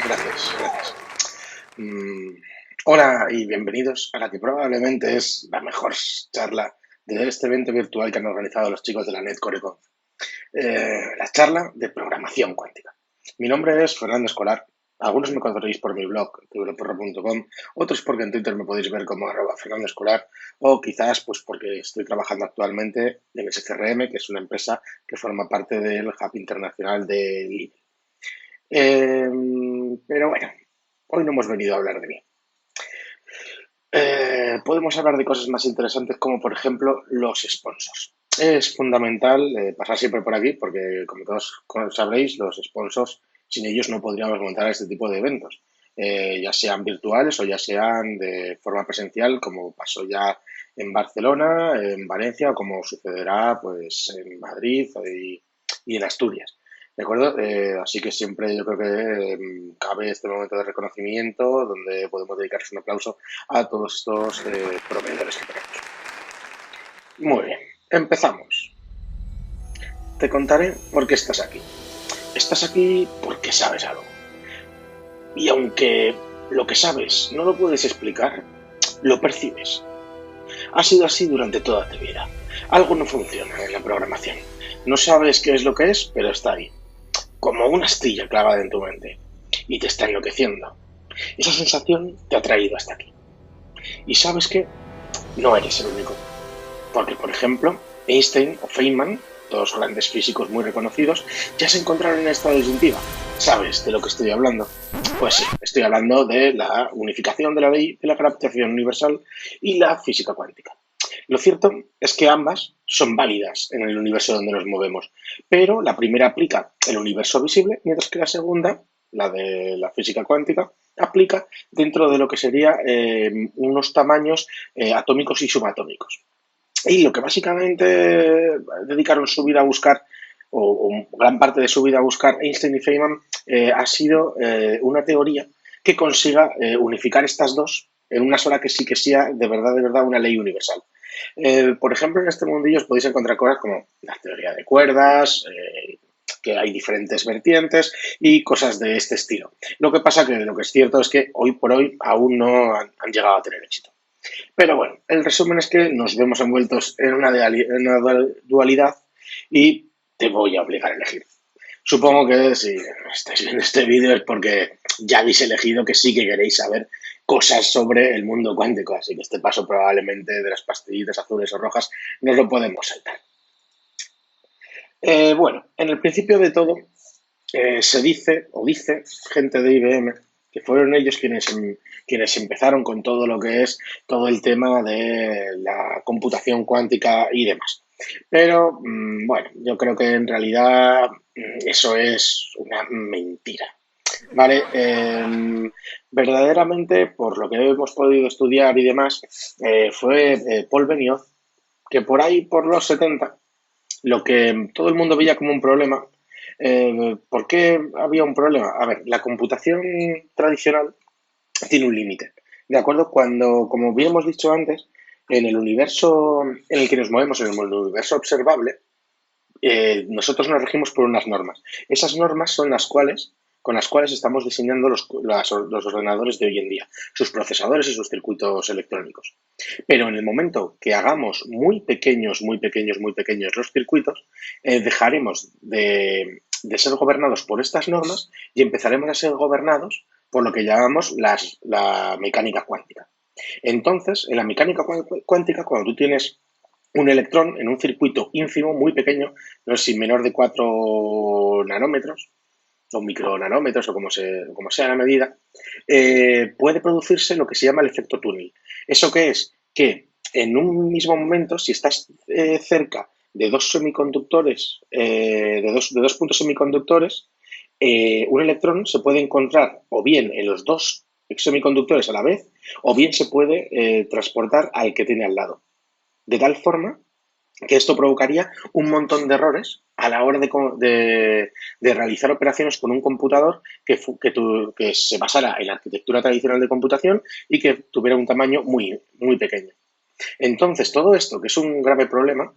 Gracias. Hola y bienvenidos a la que probablemente es la mejor charla de este evento virtual que han organizado los chicos de la NetCoreConf. La charla de programación cuántica. Mi nombre es Fernando Escolar. Algunos me conoceréis por mi blog, developer.com, otros porque en Twitter me podéis ver como @FernandoEscolar, o quizás pues porque estoy trabajando actualmente en SCRM, que es una empresa que forma parte del Hub Internacional de Lidl. Pero bueno, hoy no hemos venido a hablar de mí. Podemos hablar de cosas más interesantes como, por ejemplo, los sponsors. Es fundamental pasar siempre por aquí porque, como todos sabréis, los sponsors, sin ellos no podríamos montar este tipo de eventos, ya sean virtuales o ya sean de forma presencial, como pasó ya en Barcelona, en Valencia o como sucederá pues en Madrid y en Asturias. ¿De acuerdo? Así que siempre yo creo que cabe este momento de reconocimiento donde podemos dedicarles un aplauso a todos estos proveedores que tenemos. Muy bien, empezamos. Te contaré por qué estás aquí. Estás aquí porque sabes algo. Y aunque lo que sabes no lo puedes explicar, lo percibes. Ha sido así durante toda tu vida. Algo no funciona en la programación. No sabes qué es lo que es, pero está ahí. Como una astilla clavada en tu mente. Y te está enloqueciendo. Esa sensación te ha traído hasta aquí. Y sabes que no eres el único. Porque, por ejemplo, Einstein o Feynman, dos grandes físicos muy reconocidos, ya se encontraron en esta disyuntiva. ¿Sabes de lo que estoy hablando? Pues sí, estoy hablando de la unificación de la ley de la gravitación universal y la física cuántica. Lo cierto es que ambas son válidas en el universo donde nos movemos, pero la primera aplica el universo visible, mientras que la segunda, la de la física cuántica, aplica dentro de lo que sería unos tamaños atómicos y subatómicos. Y lo que básicamente dedicaron su vida a buscar, o gran parte de su vida a buscar Einstein y Feynman, ha sido una teoría que consiga unificar estas dos en una sola que sí que sea de verdad una ley universal. Por ejemplo, en este mundillo os podéis encontrar cosas como la teoría de cuerdas, que hay diferentes vertientes y cosas de este estilo. Lo que pasa que lo que es cierto es que hoy por hoy aún no han llegado a tener éxito. Pero bueno, el resumen es que nos vemos envueltos en una dualidad y te voy a obligar a elegir. Supongo que si estáis viendo este vídeo es porque ya habéis elegido que sí que queréis saber cosas sobre el mundo cuántico, así que este paso probablemente de las pastillitas azules o rojas nos lo podemos saltar. Bueno, en el principio de todo se dice, o dice gente de IBM, que fueron ellos quienes empezaron con todo lo que es todo el tema de la computación cuántica y demás. Pero, bueno, yo creo que en realidad eso es una mentira. ¿Vale? Verdaderamente, por lo que hemos podido estudiar y demás, fue Paul Benioff, que por ahí, por los 70, lo que todo el mundo veía como un problema. ¿Por qué había un problema? A ver, la computación tradicional tiene un límite. ¿De acuerdo? Cuando, como bien hemos dicho antes, en el universo en el que nos movemos, en el universo observable, nosotros nos regimos por unas normas. Esas normas son con las cuales estamos diseñando los ordenadores de hoy en día, sus procesadores y sus circuitos electrónicos. Pero en el momento que hagamos muy pequeños los circuitos, dejaremos de ser gobernados por estas normas y empezaremos a ser gobernados por lo que llamamos la mecánica cuántica. Entonces, en la mecánica cuántica, cuando tú tienes un electrón en un circuito ínfimo, muy pequeño, no sé si menor de 4 nanómetros o micronanómetros o como sea la medida, puede producirse lo que se llama el efecto túnel. ¿Eso qué es? Que en un mismo momento, si estás cerca de dos semiconductores, de dos puntos semiconductores, un electrón se puede encontrar o bien en los dos semiconductores a la vez, o bien se puede transportar al que tiene al lado. De tal forma que esto provocaría un montón de errores a la hora de realizar operaciones con un computador que se basara en la arquitectura tradicional de computación y que tuviera un tamaño muy pequeño. Entonces, todo esto, que es un grave problema,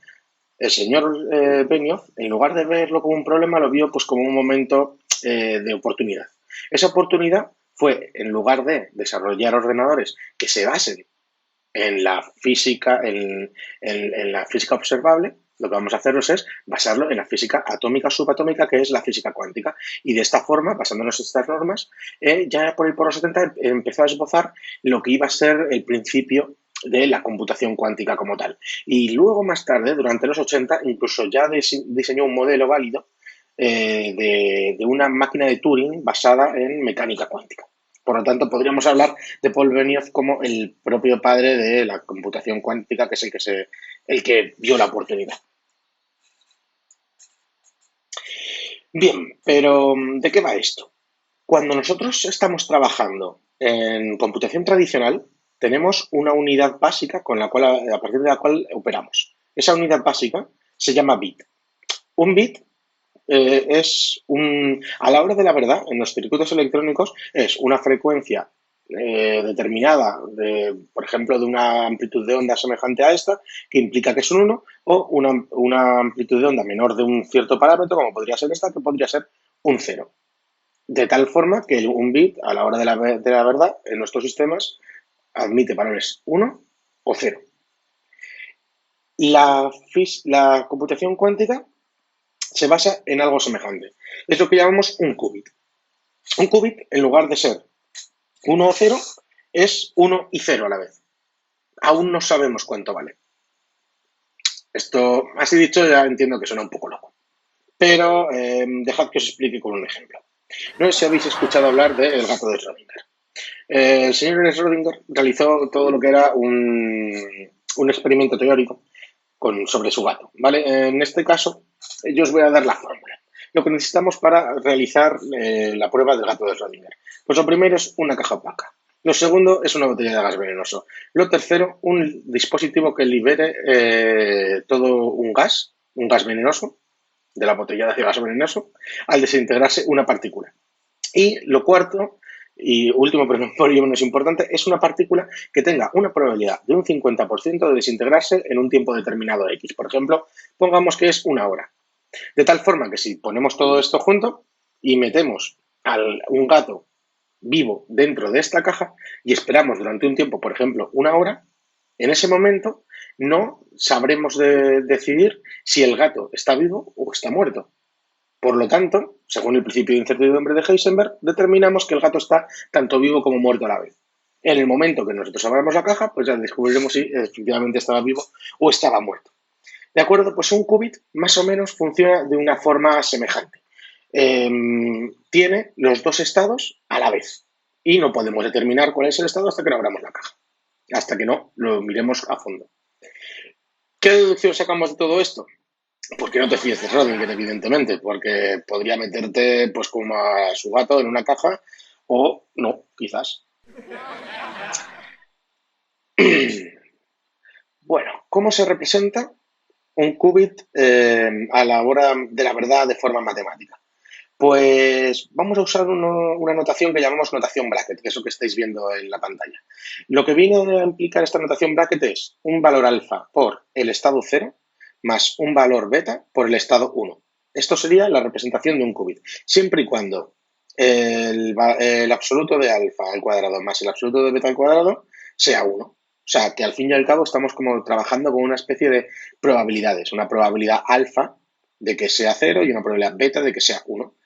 el señor Benioff, en lugar de verlo como un problema, lo vio pues como un momento de oportunidad. Esa oportunidad fue, en lugar de desarrollar ordenadores que se basen en la física, en la física observable, lo que vamos a hacernos es basarlo en la física atómica subatómica, que es la física cuántica. Y de esta forma, basándonos en estas normas, ya por ahí por los 70 empezó a esbozar lo que iba a ser el principio de la computación cuántica como tal. Y luego, más tarde, durante los 80, incluso ya diseñó un modelo válido de una máquina de Turing basada en mecánica cuántica. Por lo tanto, podríamos hablar de Paul Benioff como el propio padre de la computación cuántica, que es el que vio la oportunidad. Bien, pero ¿de qué va esto? Cuando nosotros estamos trabajando en computación tradicional, tenemos una unidad básica con la cual, a partir de la cual operamos. Esa unidad básica se llama bit. Un bit a la hora de la verdad, en los circuitos electrónicos, es una frecuencia determinada, por ejemplo, de una amplitud de onda semejante a esta, que implica que es un 1, o una amplitud de onda menor de un cierto parámetro, como podría ser esta, que podría ser un 0. De tal forma que un bit, a la hora de la verdad, en nuestros sistemas, admite valores 1 o 0. La computación cuántica se basa en algo semejante. Es lo que llamamos un qubit. Un qubit, en lugar de ser 1 o 0, es 1 y 0 a la vez. Aún no sabemos cuánto vale. Esto, así dicho, ya entiendo que suena un poco loco. Pero dejad que os explique con un ejemplo. No sé si habéis escuchado hablar del gato de Schrödinger. El señor Schrödinger realizó todo lo que era un experimento teórico sobre su gato. ¿Vale? En este caso, yo os voy a dar la fórmula. Lo que necesitamos para realizar la prueba del gato de Schrödinger. Pues lo primero es una caja opaca. Lo segundo es una botella de gas venenoso. Lo tercero, un dispositivo que libere todo un gas venenoso, de la botella de gas venenoso, al desintegrarse una partícula. Y lo cuarto, y último, pero no por ello menos importante, es una partícula que tenga una probabilidad de un 50% de desintegrarse en un tiempo determinado X. Por ejemplo, pongamos que es una hora. De tal forma que si ponemos todo esto junto y metemos un gato vivo dentro de esta caja y esperamos durante un tiempo, por ejemplo, una hora, en ese momento no sabremos decidir si el gato está vivo o está muerto. Por lo tanto, según el principio de incertidumbre de Heisenberg, determinamos que el gato está tanto vivo como muerto a la vez. En el momento que nosotros abramos la caja, pues ya descubriremos si efectivamente estaba vivo o estaba muerto. ¿De acuerdo? Pues un qubit más o menos funciona de una forma semejante. Tiene los dos estados a la vez y no podemos determinar cuál es el estado hasta que no abramos la caja, hasta que no lo miremos a fondo. ¿Qué deducción sacamos de todo esto? Pues que no te fíes de Schrödinger, evidentemente, porque podría meterte pues como a su gato en una caja o no, quizás. Bueno, ¿cómo se representa un qubit a la hora de la verdad de forma matemática? Pues vamos a usar una notación que llamamos notación bracket, que es lo que estáis viendo en la pantalla. Lo que viene a implicar esta notación bracket es un valor alfa por el estado 0 más un valor beta por el estado 1. Esto sería la representación de un qubit, siempre y cuando el absoluto de alfa al cuadrado más el absoluto de beta al cuadrado sea 1. O sea, que al fin y al cabo estamos como trabajando con una especie de probabilidades, una probabilidad alfa de que sea 0 y una probabilidad beta de que sea 1.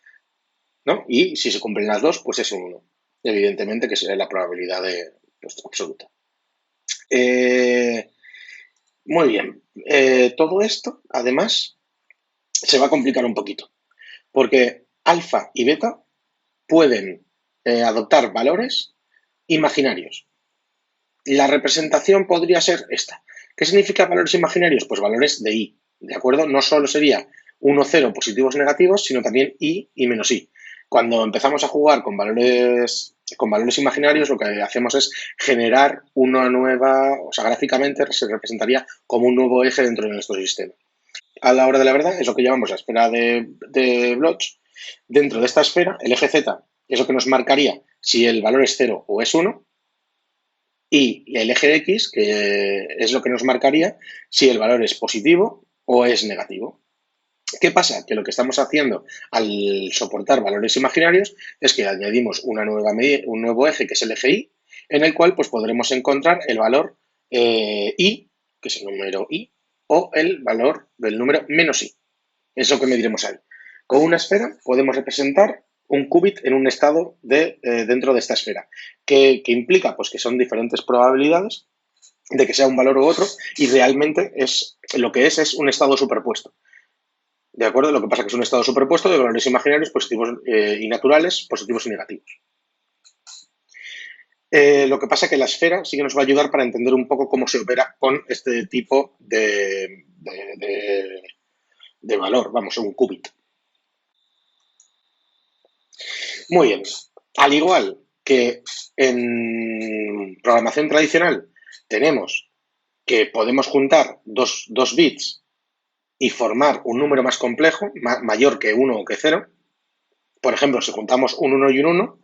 ¿No? Y si se cumplen las dos, pues es un 1. Evidentemente que será la probabilidad absoluta. Muy bien. Todo esto, además, se va a complicar un poquito, porque alfa y beta pueden adoptar valores imaginarios. La representación podría ser esta. ¿Qué significa valores imaginarios? Pues valores de i, ¿de acuerdo? No solo sería 1, 0 positivos o negativos, sino también i y menos i. Cuando empezamos a jugar con valores imaginarios, lo que hacemos es generar una nueva, o sea, gráficamente se representaría como un nuevo eje dentro de nuestro sistema. A la hora de la verdad es lo que llamamos la esfera de Bloch. Dentro de esta esfera, el eje Z es lo que nos marcaría si el valor es 0 o es 1, y el eje X, que es lo que nos marcaría si el valor es positivo o es negativo. ¿Qué pasa? Que lo que estamos haciendo al soportar valores imaginarios es que añadimos un nuevo eje que es el eje y, en el cual pues podremos encontrar el valor i, que es el número i, o el valor del número menos i. Eso que mediremos ahí. Con una esfera podemos representar un qubit en un estado dentro de esta esfera. ¿Qué implica? Pues que son diferentes probabilidades de que sea un valor u otro y realmente lo que es un estado superpuesto. ¿De acuerdo? Lo que pasa es que es un estado superpuesto de valores imaginarios positivos y naturales, positivos y negativos. Lo que pasa es que la esfera sí que nos va a ayudar para entender un poco cómo se opera con este tipo de valor, vamos, un qubit. Muy bien. Al igual que en programación tradicional tenemos que podemos juntar dos bits y formar un número más complejo, mayor que 1 o que 0. Por ejemplo, si juntamos un 1 y un 1,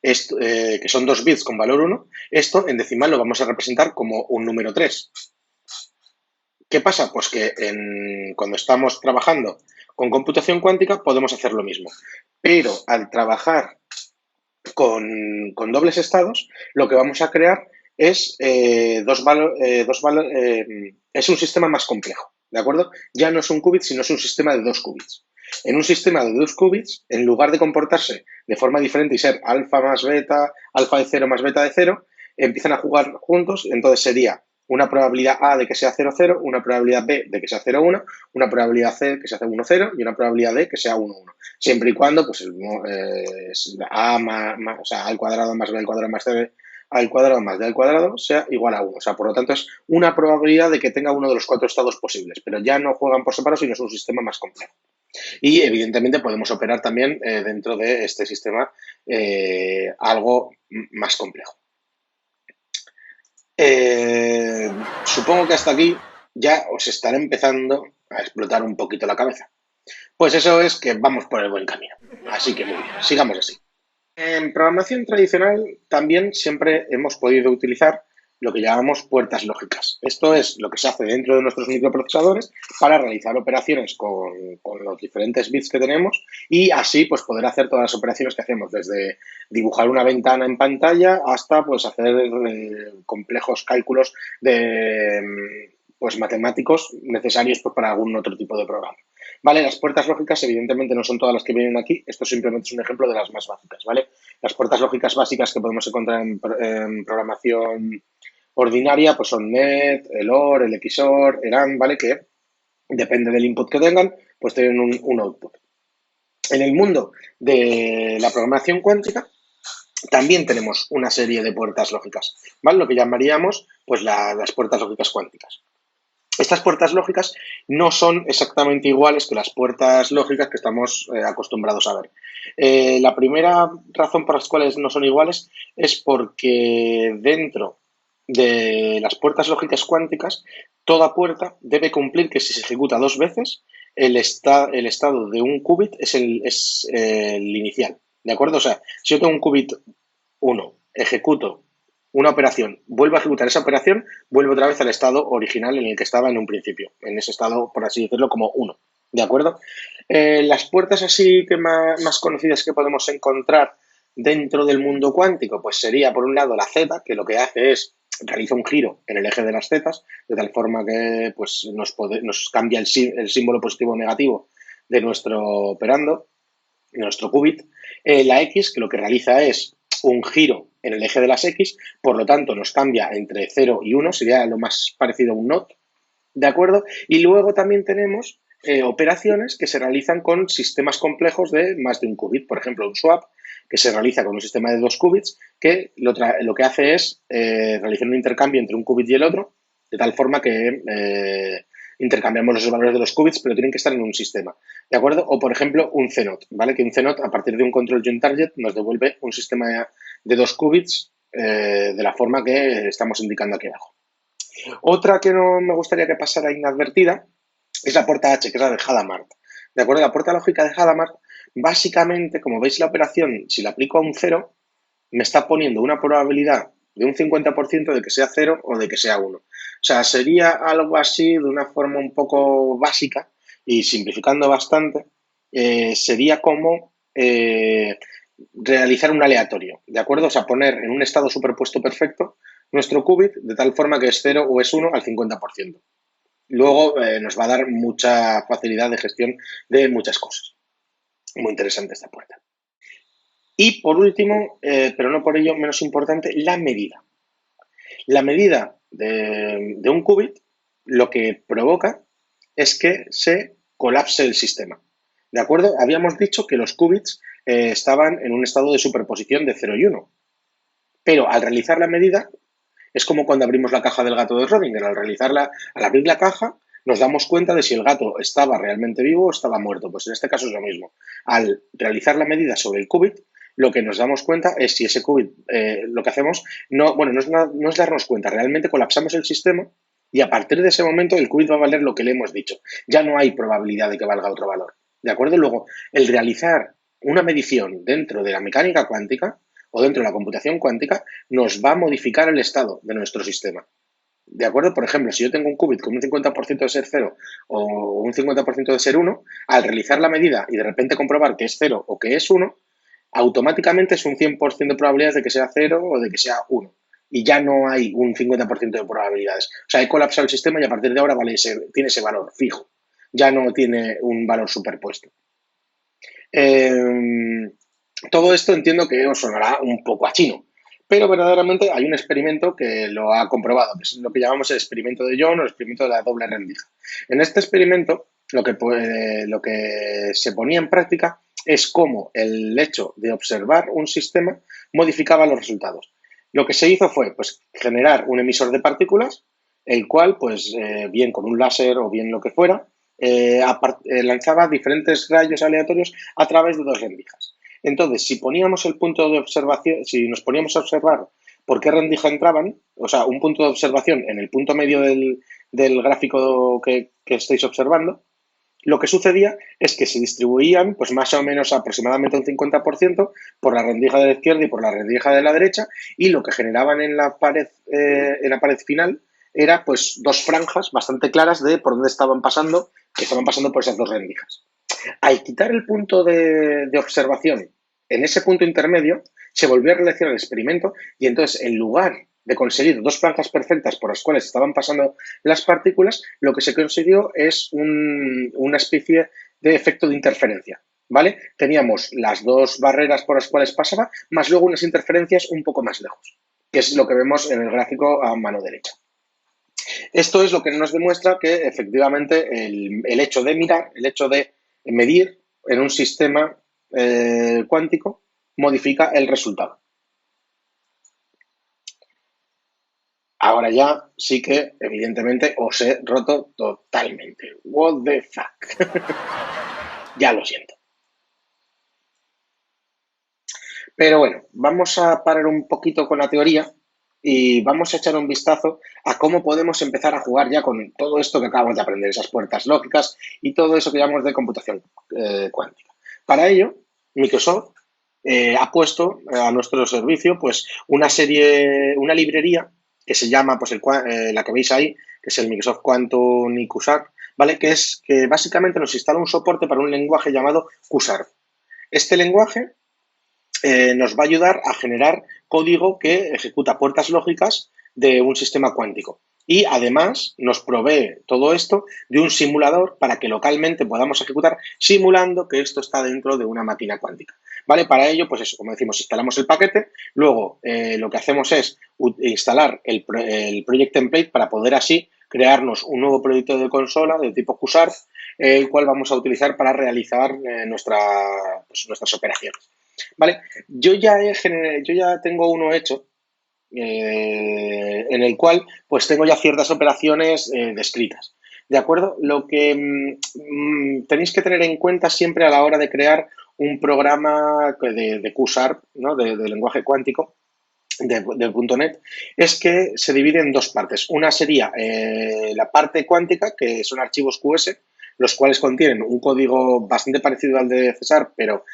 que son 2 bits con valor 1, esto en decimal lo vamos a representar como un número 3. ¿Qué pasa? Pues que cuando estamos trabajando con computación cuántica podemos hacer lo mismo. Pero al trabajar con dobles estados, lo que vamos a crear es es un sistema más complejo, ¿de acuerdo? Ya no es un qubit, sino es un sistema de 2 qubits. En un sistema de 2 qubits, en lugar de comportarse de forma diferente y ser alfa más beta, alfa de 0 más beta de 0, empiezan a jugar juntos, entonces sería una probabilidad A de que sea 0, 0, una probabilidad B de que sea 0, 1, una probabilidad C que sea 1, 0 y una probabilidad D que sea 1, 1. Siempre y cuando pues, A o sea, A al cuadrado más B al cuadrado más C al cuadrado más D al cuadrado sea igual a 1. O sea, por lo tanto es una probabilidad de que tenga uno de los 4 estados posibles, pero ya no juegan por separado, sino es un sistema más complejo. Y evidentemente podemos operar también dentro de este sistema algo más complejo. Supongo que hasta aquí ya os estará empezando a explotar un poquito la cabeza. Pues eso es que vamos por el buen camino. Así que muy bien, sigamos así. En programación tradicional también siempre hemos podido utilizar lo que llamamos puertas lógicas. Esto es lo que se hace dentro de nuestros microprocesadores para realizar operaciones con los diferentes bits que tenemos y así pues poder hacer todas las operaciones que hacemos, desde dibujar una ventana en pantalla hasta pues hacer complejos cálculos pues matemáticos necesarios pues, para algún otro tipo de programa. ¿Vale? Las puertas lógicas evidentemente no son todas las que vienen aquí, esto simplemente es un ejemplo de las más básicas, ¿vale? Las puertas lógicas básicas que podemos encontrar en programación ordinaria pues son NET, el OR, el XOR, el AND, ¿vale? Que depende del input que tengan, pues tienen un output. En el mundo de la programación cuántica también tenemos una serie de puertas lógicas, ¿vale? Lo que llamaríamos pues las puertas lógicas cuánticas. Estas puertas lógicas no son exactamente iguales que las puertas lógicas que estamos acostumbrados a ver. La primera razón por las cuales no son iguales es porque dentro de las puertas lógicas cuánticas, toda puerta debe cumplir que si se ejecuta 2 veces, el estado de un qubit es el inicial. ¿De acuerdo? O sea, si yo tengo un qubit 1, ejecuto una operación, vuelvo a ejecutar esa operación, vuelvo otra vez al estado original en el que estaba en un principio, en ese estado, por así decirlo, como 1. ¿De acuerdo? Las puertas así que más conocidas que podemos encontrar dentro del mundo cuántico, pues sería por un lado la Z, que lo que hace es realiza un giro en el eje de las zetas, de tal forma que pues, nos cambia el símbolo positivo o negativo de nuestro operando, de nuestro qubit. La X, que lo que realiza es un giro en el eje de las X, por lo tanto nos cambia entre 0 y 1, sería lo más parecido a un NOT, ¿de acuerdo? Y luego también tenemos operaciones que se realizan con sistemas complejos de más de un qubit, por ejemplo, un swap, que se realiza con un sistema de 2 qubits, que lo que hace es realizar un intercambio entre un qubit y el otro, de tal forma que intercambiamos los valores de los qubits, pero tienen que estar en un sistema, ¿de acuerdo? O, por ejemplo, un CNOT, ¿vale? Que un CNOT, a partir de un control joint target, nos devuelve un sistema de 2 qubits de la forma que estamos indicando aquí abajo. Otra que no me gustaría que pasara inadvertida es la puerta H, que es la de Hadamard. ¿De acuerdo? La puerta lógica de Hadamard, básicamente, como veis la operación, si la aplico a un 0, me está poniendo una probabilidad de un 50% de que sea cero o de que sea uno. O sea, sería algo así de una forma un poco básica y simplificando bastante, sería como realizar un aleatorio, ¿de acuerdo? O sea, poner en un estado superpuesto perfecto nuestro qubit de tal forma que es cero o es uno al 50%. Luego nos va a dar mucha facilidad de gestión de muchas cosas. Muy interesante esta puerta. Y por último, pero no por ello menos importante, la medida. La medida de un qubit lo que provoca es que se colapse el sistema. ¿De acuerdo? Habíamos dicho que los qubits estaban en un estado de superposición de 0 y 1. Pero al realizar la medida, es como cuando abrimos la caja del gato de Schrödinger. Al abrir la caja, nos damos cuenta de si el gato estaba realmente vivo o estaba muerto. Pues en este caso es lo mismo. Al realizar la medida sobre el qubit, lo que nos damos cuenta es si ese qubit, lo que hacemos, no es darnos cuenta, realmente colapsamos el sistema y a partir de ese momento el qubit va a valer lo que le hemos dicho. Ya no hay probabilidad de que valga otro valor. ¿De acuerdo? Luego, el realizar una medición dentro de la mecánica cuántica o dentro de la computación cuántica nos va a modificar el estado de nuestro sistema. ¿De acuerdo? Por ejemplo, si yo tengo un qubit con un 50% de ser cero o un 50% de ser uno, al realizar la medida y de repente comprobar que es cero o que es uno, automáticamente es un 100% de probabilidades de que sea cero o de que sea uno. Y ya no hay un 50% de probabilidades. O sea, he colapsado el sistema y a partir de ahora tiene ese valor fijo. Ya no tiene un valor superpuesto. Todo esto entiendo que os sonará un poco a chino, pero verdaderamente hay un experimento que lo ha comprobado, que es lo que llamamos el experimento de Young o el experimento de la doble rendija. En este experimento, lo que se ponía en práctica es cómo el hecho de observar un sistema modificaba los resultados. Lo que se hizo fue pues, generar un emisor de partículas, el cual, pues, bien con un láser o bien lo que fuera, lanzaba diferentes rayos aleatorios a través de dos rendijas. Entonces, si poníamos el punto de observación, si nos poníamos a observar por qué rendija entraban, o sea, un punto de observación en el punto medio del gráfico que estáis observando, lo que sucedía es que se distribuían pues más o menos aproximadamente un 50% por la rendija de la izquierda y por la rendija de la derecha y lo que generaban en la pared final era pues dos franjas bastante claras de por dónde estaban pasando, que estaban pasando por esas dos rendijas. Al quitar el punto de observación en ese punto intermedio, se volvió a realizar el experimento y entonces en lugar de conseguir dos franjas perfectas por las cuales estaban pasando las partículas, lo que se consiguió es una especie de efecto de interferencia. ¿Vale? Teníamos las dos barreras por las cuales pasaba, más luego unas interferencias un poco más lejos, que es lo que vemos en el gráfico a mano derecha. Esto es lo que nos demuestra que efectivamente el hecho de mirar, el hecho de medir en un sistema cuántico modifica el resultado. Ahora ya sí que, evidentemente, os he roto totalmente. What the fuck. Ya lo siento. Pero bueno, vamos a parar un poquito con la teoría y vamos a echar un vistazo a cómo podemos empezar a jugar ya con todo esto que acabamos de aprender, esas puertas lógicas y todo eso que llamamos de computación cuántica. Para ello, Microsoft ha puesto a nuestro servicio pues una librería que se llama, pues la que veis ahí, que es el Microsoft Quantum y QSAR, ¿vale? Que básicamente nos instala un soporte para un lenguaje llamado QSAR. Este lenguaje nos va a ayudar a generar código que ejecuta puertas lógicas de un sistema cuántico. Y además nos provee todo esto de un simulador para que localmente podamos ejecutar simulando que esto está dentro de una máquina cuántica. ¿Vale? Para ello, pues eso, como decimos, instalamos el paquete, luego lo que hacemos es instalar el project template para poder así crearnos un nuevo proyecto de consola de tipo QSAR, el cual vamos a utilizar para realizar nuestras operaciones. ¿Vale? Yo ya tengo uno hecho en el cual pues tengo ya ciertas operaciones descritas. ¿De acuerdo? Lo que tenéis que tener en cuenta siempre a la hora de crear un programa de QSAR, ¿no? de lenguaje cuántico, de .NET, es que se divide en dos partes. Una sería la parte cuántica, que son archivos QS, los cuales contienen un código bastante parecido al de César, pero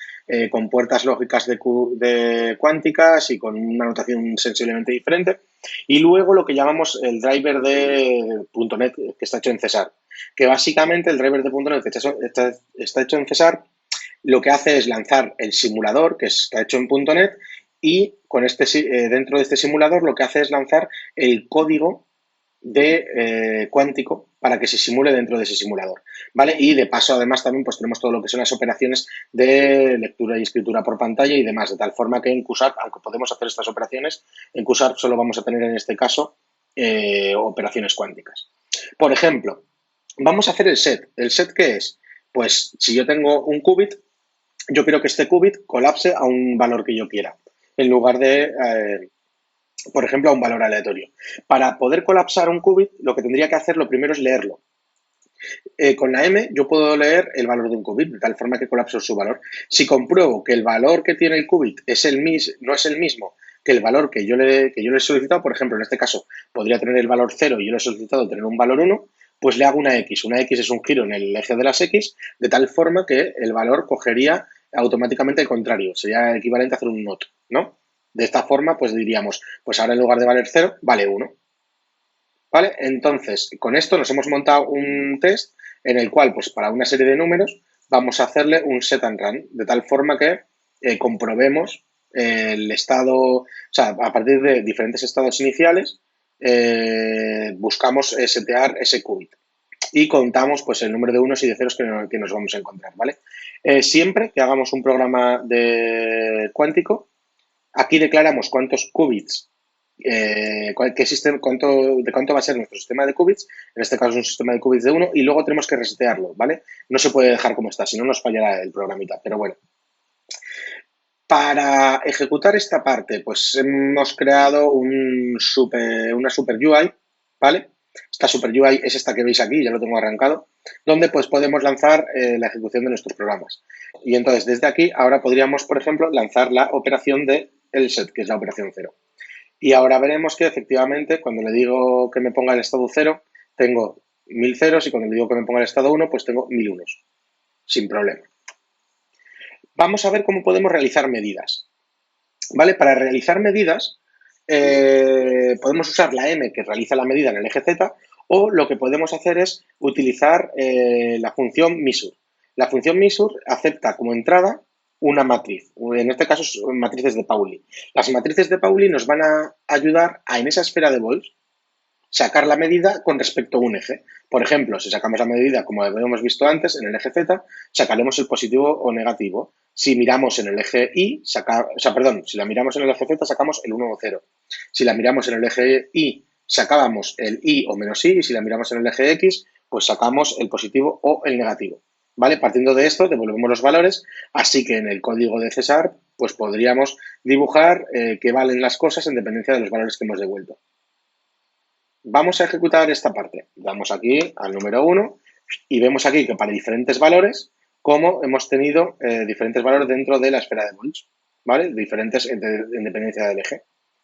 con puertas lógicas de cuánticas y con una notación sensiblemente diferente. Y luego lo que llamamos el driver de .NET, que está hecho en César, que básicamente el driver de .NET que está hecho en César lo que hace es lanzar el simulador que está hecho en .NET y con dentro de este simulador lo que hace es lanzar el código de cuántico para que se simule dentro de ese simulador, ¿vale? Y de paso, además, también pues tenemos todo lo que son las operaciones de lectura y escritura por pantalla y demás, de tal forma que en QSARP, aunque podemos hacer estas operaciones, en QSARP solo vamos a tener en este caso operaciones cuánticas. Por ejemplo, vamos a hacer el set. ¿El set qué es? Pues si yo tengo un qubit, yo quiero que este qubit colapse a un valor que yo quiera, en lugar de, por ejemplo, a un valor aleatorio. Para poder colapsar un qubit, lo que tendría que hacer lo primero es leerlo. Con la M yo puedo leer el valor de un qubit, de tal forma que colapso su valor. Si compruebo que el valor que tiene el qubit no es el mismo que el valor que yo le he solicitado, por ejemplo, en este caso podría tener el valor 0 y yo le he solicitado tener un valor 1, pues le hago una X. Una X es un giro en el eje de las X, de tal forma que el valor cogería automáticamente el contrario. Sería equivalente a hacer un NOT, ¿no? De esta forma, pues diríamos, pues ahora en lugar de valer 0, vale 1. ¿Vale? Entonces, con esto nos hemos montado un test en el cual, pues para una serie de números, vamos a hacerle un set and run, de tal forma que comprobemos el estado, o sea, a partir de diferentes estados iniciales, buscamos setear ese qubit y contamos pues el número de unos y de ceros que nos vamos a encontrar, ¿vale? Siempre que hagamos un programa de cuántico, aquí declaramos cuántos qubits de cuánto va a ser nuestro sistema de qubits, en este caso es un sistema de qubits de 1, y luego tenemos que resetearlo, ¿vale? No se puede dejar como está, si no nos fallará el programita, pero bueno. Para ejecutar esta parte, pues hemos creado una super UI, ¿vale? Esta super UI es esta que veis aquí, ya lo tengo arrancado, donde pues podemos lanzar la ejecución de nuestros programas. Y entonces desde aquí ahora podríamos, por ejemplo, lanzar la operación de el set, que es la operación 0. Y ahora veremos que efectivamente cuando le digo que me ponga el estado 0, tengo 1000 ceros y cuando le digo que me ponga el estado 1, pues tengo 1000 unos, sin problema. Vamos a ver cómo podemos realizar medidas. ¿Vale? Para realizar medidas podemos usar la M que realiza la medida en el eje Z o lo que podemos hacer es utilizar la función measure. La función measure acepta como entrada una matriz, en este caso son matrices de Pauli. Las matrices de Pauli nos van a ayudar a en esa esfera de Volz sacar la medida con respecto a un eje. Por ejemplo, si sacamos la medida como habíamos visto antes en el eje Z, sacaremos el positivo o negativo. Si miramos en el eje Y, si la miramos en el eje Z, sacamos el 1 o 0. Si la miramos en el eje Y, sacábamos el Y o menos Y, y si la miramos en el eje X, pues sacamos el positivo o el negativo. ¿Vale? Partiendo de esto, devolvemos los valores, así que en el código de César, pues podríamos dibujar qué valen las cosas en dependencia de los valores que hemos devuelto. Vamos a ejecutar esta parte. Damos aquí al número 1 y vemos aquí que para diferentes valores, como hemos tenido diferentes valores dentro de la esfera de Volz, ¿vale? Diferentes en dependencia del eje.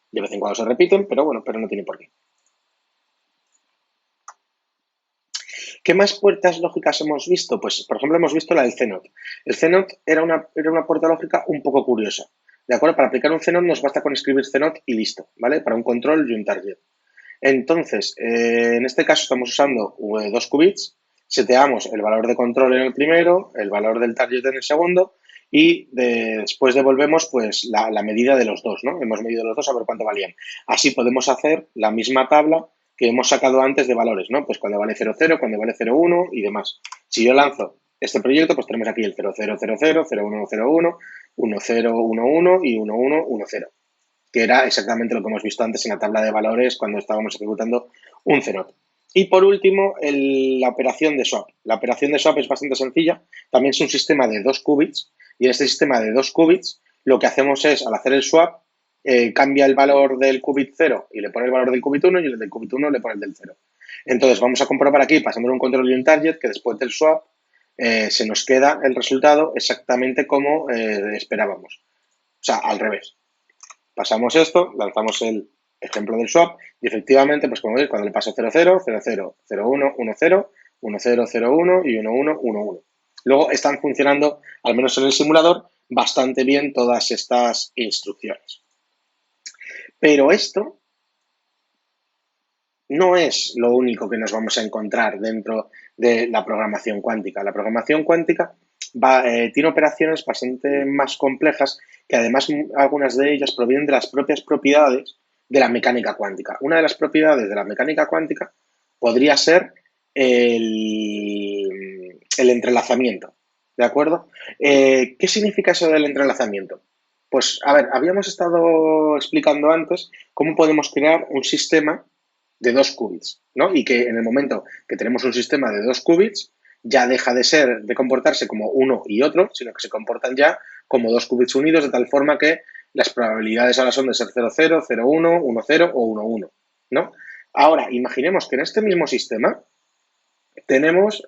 De vez en cuando se repiten, pero bueno, pero no tiene por qué. ¿Qué más puertas lógicas hemos visto? Pues, por ejemplo, hemos visto la del CNOT. El CNOT era una puerta lógica un poco curiosa. ¿De acuerdo? Para aplicar un CNOT nos basta con escribir CNOT y listo, ¿vale? Para un control y un target. Entonces, en este caso estamos usando dos qubits, seteamos el valor de control en el primero, el valor del target en el segundo y después devolvemos pues la medida de los dos, ¿no? Hemos medido los dos a ver cuánto valían. Así podemos hacer la misma tabla que hemos sacado antes de valores, ¿no? Pues cuando vale 00, cuando vale 01 y demás. Si yo lanzo este proyecto, pues tenemos aquí el 0000, 0101, 1011 y 1110, que era exactamente lo que hemos visto antes en la tabla de valores cuando estábamos ejecutando un CNOT. Y por último, la operación de swap. La operación de swap es bastante sencilla. También es un sistema de 2 qubits. Y en este sistema de 2 qubits, lo que hacemos es, al hacer el swap, cambia el valor del qubit 0 y le pone el valor del qubit 1 y el del qubit 1 le pone el del 0. Entonces, vamos a comprobar aquí, pasando un control y un target, que después del swap se nos queda el resultado exactamente como esperábamos. O sea, al revés. Pasamos esto, lanzamos el ejemplo del swap y efectivamente, pues como veis, cuando le paso 00, 00, 01, 10, 10, 01 y 11, 11. Luego están funcionando, al menos en el simulador, bastante bien todas estas instrucciones. Pero esto no es lo único que nos vamos a encontrar dentro de la programación cuántica. La programación cuántica tiene operaciones bastante más complejas que además algunas de ellas provienen de las propias propiedades de la mecánica cuántica. Una de las propiedades de la mecánica cuántica podría ser el entrelazamiento, ¿de acuerdo? ¿Qué significa eso del entrelazamiento? Pues, a ver, habíamos estado explicando antes cómo podemos crear un sistema de 2 qubits, ¿no? Y que en el momento que tenemos un sistema de 2 qubits, ya deja de comportarse como uno y otro, sino que se comportan ya como 2 qubits unidos, de tal forma que las probabilidades ahora son de ser 00, 01, 10 o 11, ¿no? Ahora, imaginemos que en este mismo sistema tenemos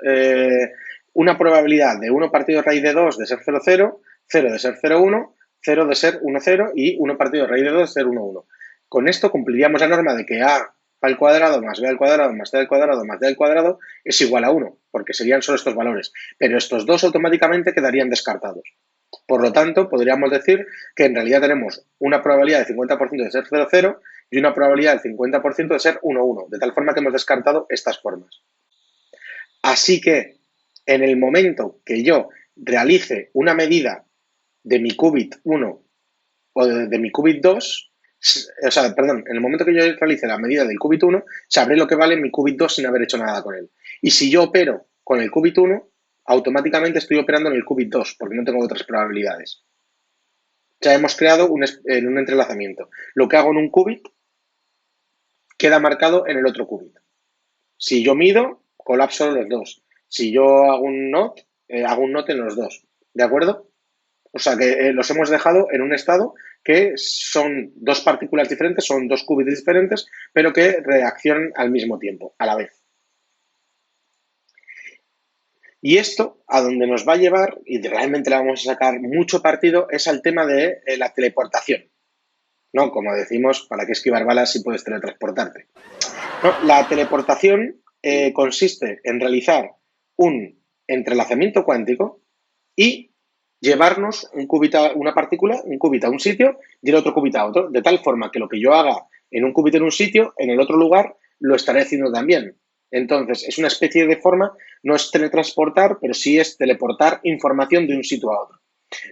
una probabilidad de 1 partido raíz de 2 de ser 00, 0 de ser 01, 0 de ser 10 y 1 partido raíz de 2 de ser 11. Con esto cumpliríamos la norma de que A al cuadrado más B al cuadrado más C al cuadrado más D al cuadrado es igual a 1, porque serían solo estos valores. Pero estos dos automáticamente quedarían descartados. Por lo tanto, podríamos decir que en realidad tenemos una probabilidad del 50% de ser 00 y una probabilidad del 50% de ser 11, de tal forma que hemos descartado estas formas. Así que en el momento que yo realice una medida de mi qubit 1 o de mi qubit 2, o sea, perdón, en el momento que yo realice la medida del qubit 1, sabré lo que vale mi qubit 2 sin haber hecho nada con él. Y si yo opero con el qubit 1, automáticamente estoy operando en el qubit 2, porque no tengo otras probabilidades. Ya hemos creado un entrelazamiento. Lo que hago en un qubit queda marcado en el otro qubit. Si yo mido, colapso los dos. Si yo hago un NOT en los dos. ¿De acuerdo? O sea que los hemos dejado en un estado que son dos partículas diferentes, son dos qubits diferentes, pero que reaccionan al mismo tiempo, a la vez. Y esto, a donde nos va a llevar, y realmente le vamos a sacar mucho partido, es al tema de la teleportación. ¿No? Como decimos, ¿para qué esquivar balas si puedes teletransportarte? ¿No? La teleportación consiste en realizar un entrelazamiento cuántico y llevarnos una partícula, un qubit a un sitio y el otro qubit a otro, de tal forma que lo que yo haga en un qubit en un sitio, en el otro lugar lo estaré haciendo también. Entonces, es una especie de forma, no es teletransportar, pero sí es teleportar información de un sitio a otro.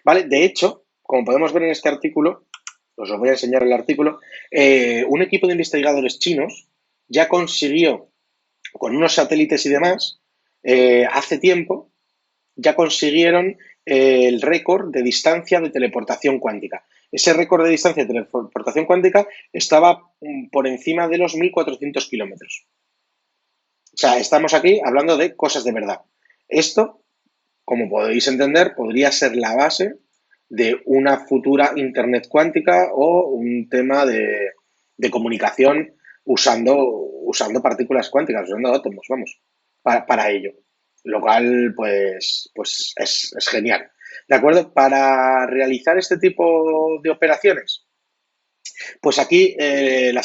¿Vale? De hecho, como podemos ver en este artículo, os voy a enseñar el artículo, un equipo de investigadores chinos ya consiguió, con unos satélites y demás, hace tiempo, ya consiguieron el récord de distancia de teleportación cuántica. Ese récord de distancia de teleportación cuántica estaba por encima de los 1.400 kilómetros. O sea, estamos aquí hablando de cosas de verdad. Esto, como podéis entender, podría ser la base de una futura Internet cuántica o un tema de comunicación usando partículas cuánticas, usando átomos, vamos, para ello. Lo cual, pues es genial. ¿De acuerdo? Para realizar este tipo de operaciones, pues aquí o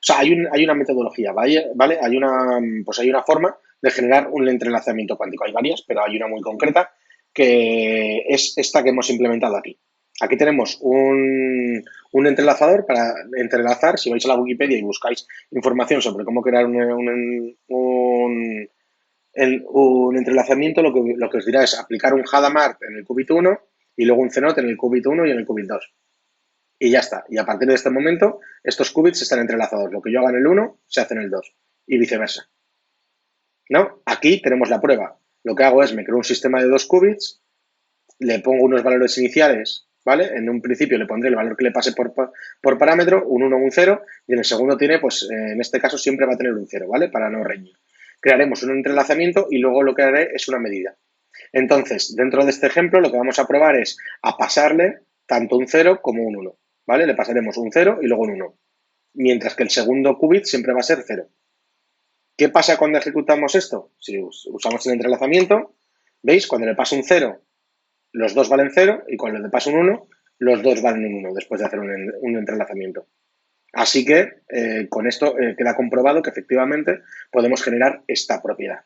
sea, hay una metodología, ¿vale? Hay una forma de generar un entrelazamiento cuántico. Hay varias, pero hay una muy concreta que es esta que hemos implementado aquí. Aquí tenemos un entrelazador para entrelazar. Si vais a la Wikipedia y buscáis información sobre cómo crear un entrelazamiento, lo que os dirá es aplicar un Hadamard en el qubit 1 y luego un CNOT en el qubit 1 y en el qubit 2. Y ya está. Y a partir de este momento, estos qubits están entrelazados. Lo que yo haga en el 1 se hace en el 2 y viceversa. ¿No? Aquí tenemos la prueba. Lo que hago es me creo un sistema de 2 qubits, le pongo unos valores iniciales, ¿vale? En un principio le pondré el valor que le pase por parámetro, un 1, un 0, y en el segundo tiene, pues en este caso siempre va a tener un 0, ¿vale? Para no reñir. Crearemos un entrelazamiento y luego lo que haré es una medida. Entonces, dentro de este ejemplo, lo que vamos a probar es a pasarle tanto un 0 como un 1, ¿vale? Le pasaremos un 0 y luego un 1, mientras que el segundo qubit siempre va a ser 0. ¿Qué pasa cuando ejecutamos esto? Si usamos el entrelazamiento, ¿veis? Cuando le paso un 0, los dos valen 0 y cuando le paso un 1, los dos valen un 1 después de hacer un entrelazamiento. Así que con esto queda comprobado que efectivamente podemos generar esta propiedad.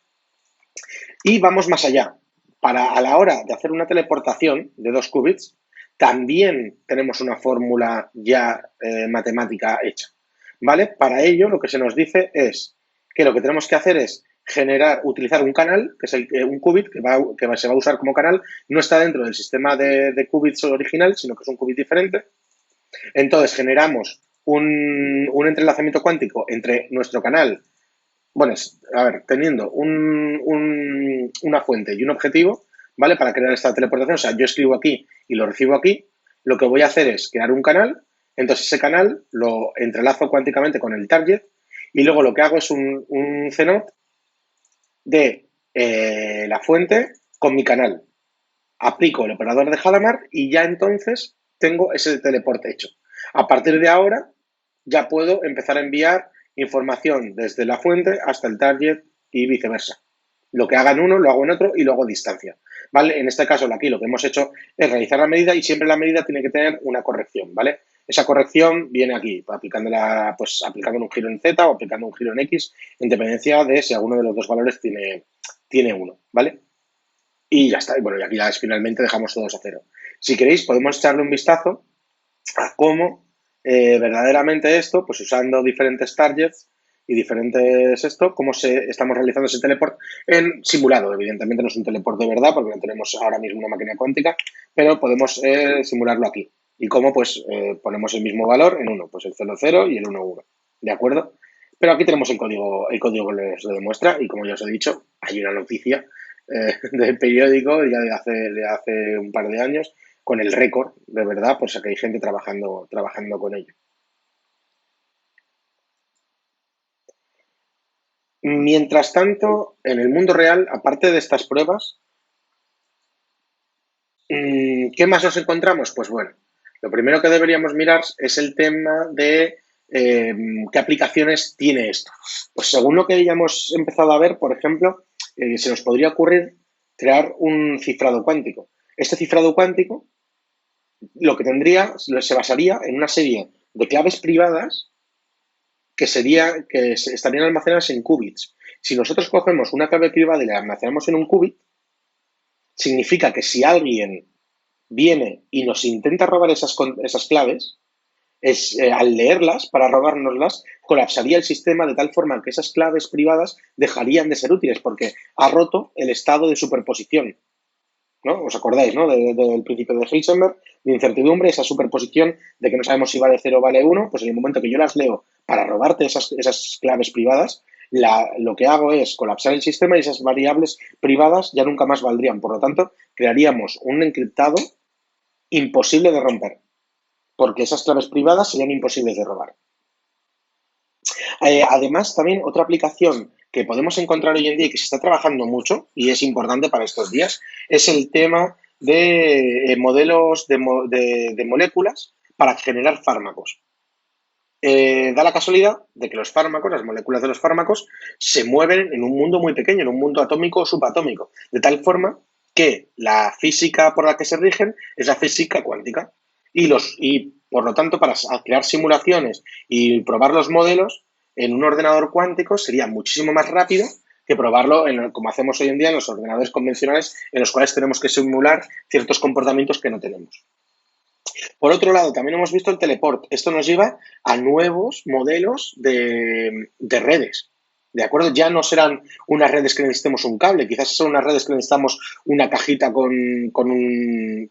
Y vamos más allá. A la hora de hacer una teleportación de 2 qubits, también tenemos una fórmula ya matemática hecha. ¿Vale? Para ello, lo que se nos dice es que lo que tenemos que hacer es utilizar un canal, que es un qubit, se va a usar como canal, no está dentro del sistema de qubits original, sino que es un qubit diferente. Entonces, generamos un entrelazamiento cuántico entre nuestro canal, bueno, a ver, teniendo una fuente y un objetivo, ¿vale? Para crear esta teleportación, o sea, yo escribo aquí y lo recibo aquí, lo que voy a hacer es crear un canal, entonces ese canal lo entrelazo cuánticamente con el target y luego lo que hago es un CNOT de la fuente con mi canal. Aplico el operador de Hadamard y ya entonces tengo ese teleporte hecho. A partir de ahora ya puedo empezar a enviar información desde la fuente hasta el target y viceversa. Lo que haga en uno, lo hago en otro y lo hago a distancia. ¿Vale? En este caso, aquí lo que hemos hecho es realizar la medida y siempre la medida tiene que tener una corrección, ¿vale? Esa corrección viene aquí, aplicando un giro en Z o aplicando un giro en X, en dependencia de si alguno de los dos valores tiene uno, ¿vale? Y ya está. Y bueno, y aquí ya finalmente dejamos todos a cero. Si queréis, podemos echarle un vistazo a cómo verdaderamente esto, pues usando diferentes targets y diferentes cómo estamos realizando ese teleport en simulado. Evidentemente no es un teleport de verdad porque no tenemos ahora mismo una máquina cuántica, pero podemos simularlo aquí. Y cómo pues ponemos el mismo valor en uno, pues el 0,0 y el 1,1. ¿De acuerdo? Pero aquí tenemos el código que les lo demuestra y como ya os he dicho, hay una noticia del periódico ya de hace un par de años con el récord, de verdad, por si que hay gente trabajando con ello. Mientras tanto, en el mundo real, aparte de estas pruebas, ¿qué más nos encontramos? Pues bueno, lo primero que deberíamos mirar es el tema de qué aplicaciones tiene esto. Pues según lo que ya hemos empezado a ver, por ejemplo, se nos podría ocurrir crear un cifrado cuántico. Este cifrado cuántico lo que se basaría en una serie de claves privadas que estarían almacenadas en qubits. Si nosotros cogemos una clave privada y la almacenamos en un qubit, significa que si alguien viene y nos intenta robar esas claves, al leerlas, para robárnoslas, colapsaría el sistema de tal forma que esas claves privadas dejarían de ser útiles porque ha roto el estado de superposición. ¿No? ¿Os acordáis, ¿no? Del principio de Heisenberg, de incertidumbre, esa superposición de que no sabemos si vale 0 o vale 1, pues en el momento que yo las leo para robarte esas claves privadas, lo que hago es colapsar el sistema y esas variables privadas ya nunca más valdrían. Por lo tanto, crearíamos un encriptado imposible de romper, porque esas claves privadas serían imposibles de robar. Además, también otra aplicación que podemos encontrar hoy en día y que se está trabajando mucho y es importante para estos días es el tema de modelos de moléculas para generar fármacos. Da la casualidad de que los fármacos, las moléculas de los fármacos, se mueven en un mundo muy pequeño, en un mundo atómico o subatómico, de tal forma que la física por la que se rigen es la física cuántica. Y por lo tanto, para crear simulaciones y probar los modelos en un ordenador cuántico sería muchísimo más rápido que probarlo como hacemos hoy en día en los ordenadores convencionales en los cuales tenemos que simular ciertos comportamientos que no tenemos. Por otro lado, también hemos visto el teleport. Esto nos lleva a nuevos modelos de redes. ¿De acuerdo? Ya no serán unas redes que necesitemos un cable, quizás son unas redes que necesitamos una cajita con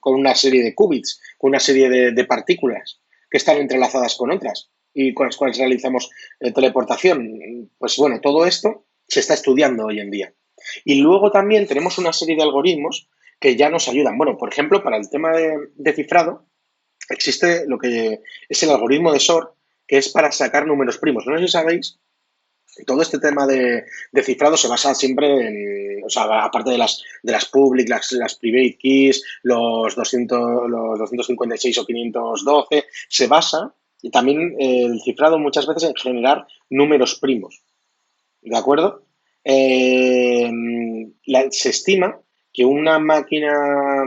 una serie de qubits, con una serie de partículas que están entrelazadas con otras y con las cuales realizamos teleportación. Pues bueno, todo esto se está estudiando hoy en día. Y luego también tenemos una serie de algoritmos que ya nos ayudan. Bueno, por ejemplo, para el tema de cifrado, existe lo que es el algoritmo de SOR, que es para sacar números primos. No sé si sabéis, todo este tema de cifrado se basa siempre en, o sea, aparte de las public, las private keys, los 256 o 512, se basa, y también el cifrado muchas veces en generar números primos. ¿De acuerdo? Se estima que una máquina,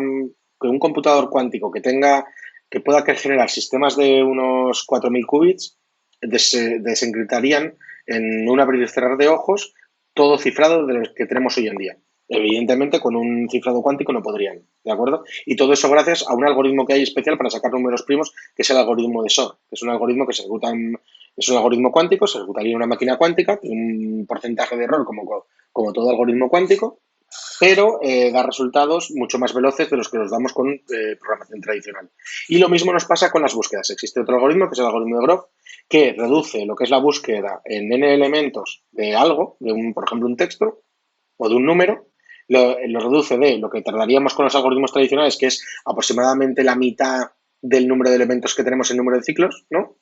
que un computador cuántico que pueda generar sistemas de unos 4.000 qubits, desencriptarían en un abrir y cerrar de ojos todo cifrado de los que tenemos hoy en día. Evidentemente, con un cifrado cuántico no podrían, ¿de acuerdo? Y todo eso gracias a un algoritmo que hay especial para sacar números primos, que es el algoritmo de SOR, que es un algoritmo que se ejecuta es un algoritmo cuántico, se ejecutaría en una máquina cuántica, tiene un porcentaje de error como todo algoritmo cuántico, pero da resultados mucho más veloces de los que nos damos con programación tradicional. Y lo mismo nos pasa con las búsquedas. Existe otro algoritmo, que es el algoritmo de Groth, que reduce lo que es la búsqueda en n elementos de algo, por ejemplo, un texto o de un número, lo reduce de lo que tardaríamos con los algoritmos tradicionales, que es aproximadamente la mitad del número de elementos que tenemos en número de ciclos, ¿no?